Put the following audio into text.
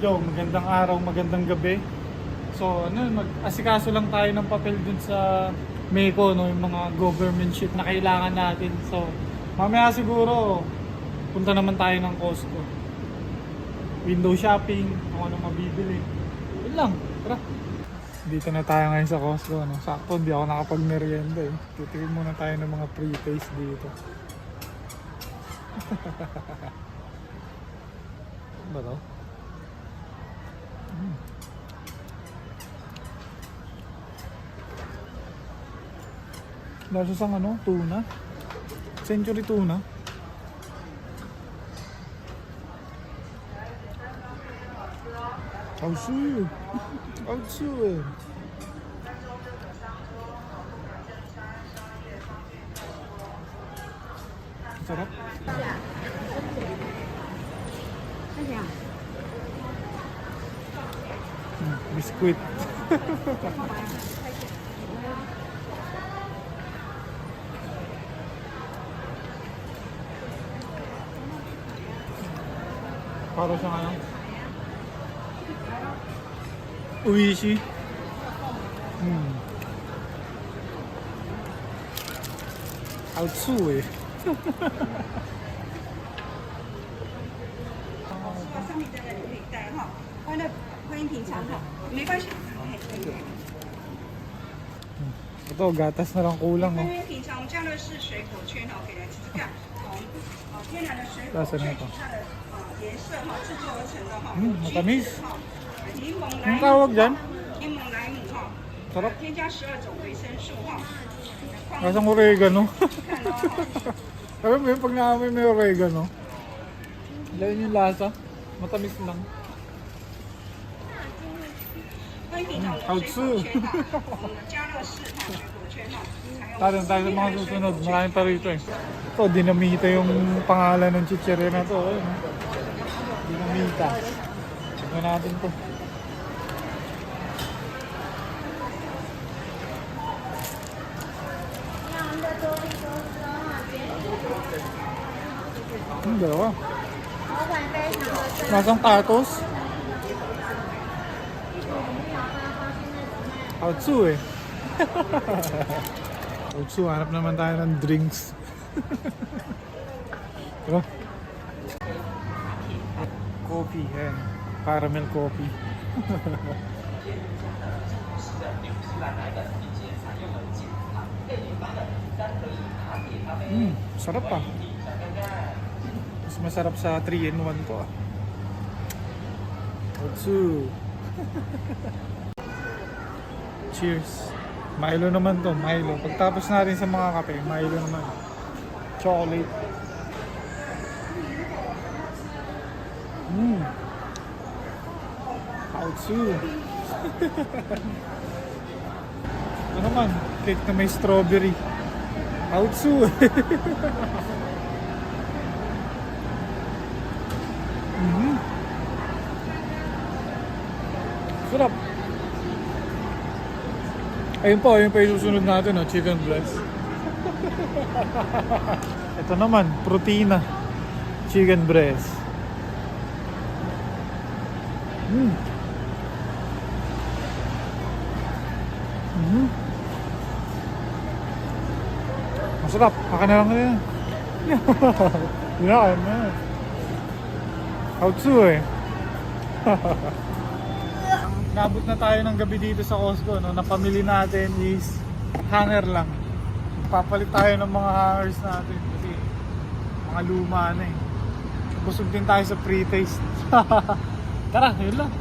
Yo, magandang araw, magandang gabi. So, mag-asikaso lang tayo ng papel dun sa MECO, no, yung mga government shit na kailangan natin. So, mamaya siguro, punta naman tayo ng Costco. Window shopping, kung ano mabibili. Yun lang, tara. Dito na tayo ngayon sa Costco, no. Sakto, hindi ako nakapag-merienda eh. Titigil muna tayo ng mga pre-taste dito. Ano ba to? Nasa sang ano? Tuna? Century tuna? Autsu! Autsu eh! Sarap? Biskuit. Para sa ano? Uishi. Autsu eh. 上面的人可以带哈，欢迎品尝哈，没关系，哎，可以。 Ito, gatas na lang kulang 欢 oh. 迎品尝，我们家乐氏水果圈哈，给来吃吃看，从天然的水果 Lasa 萃 na 取 ito. 它的颜色哈，制作而成的哈， matamis. 哈，柠檬 Anong 莱 tawag 姆， dyan? 柠檬莱姆哈， Sarap. 添加12种维生素哈， Lasang oregano. 看哦哈。 Alam mo yun, pag naamoy may oregano. Lain yung lasa. Matamis lang. 欢迎品尝我们水果圈哈，我们的家乐氏哈水果圈哈，采用 Tayo sa mga susunod. Marami pa rito eh. Ito, dinamita yung pangalan ng chichirya na to. Eh. Dinamita. Tignan natin to. Dalawa. Masang tatos. Autsu eh. Autsu, hanap naman tayo ng drinks. Diba? Coffee, yan. Caramel coffee. Sarap pa. Mas masarap sa 3-in-1 to ah. Autsu. Cheers. Milo naman to, Milo. Pagtapos natin sa mga kape, Milo naman. Chocolate. Autsu. Ito naman, cake na may strawberry. Autsu. Sarap. Ayun po yung susunod natin, no? Chicken breast. Ito naman, protina. Chicken breast. Masarap. Baka na lang na yan. Yan na. Autsu eh. Nabot na tayo ng gabi dito sa Costco, no? Napamili natin is hanger lang. Papalit tayo ng mga hangers natin kasi mga luma na eh. Busog din tayo sa pre-taste. Tara, yun lang.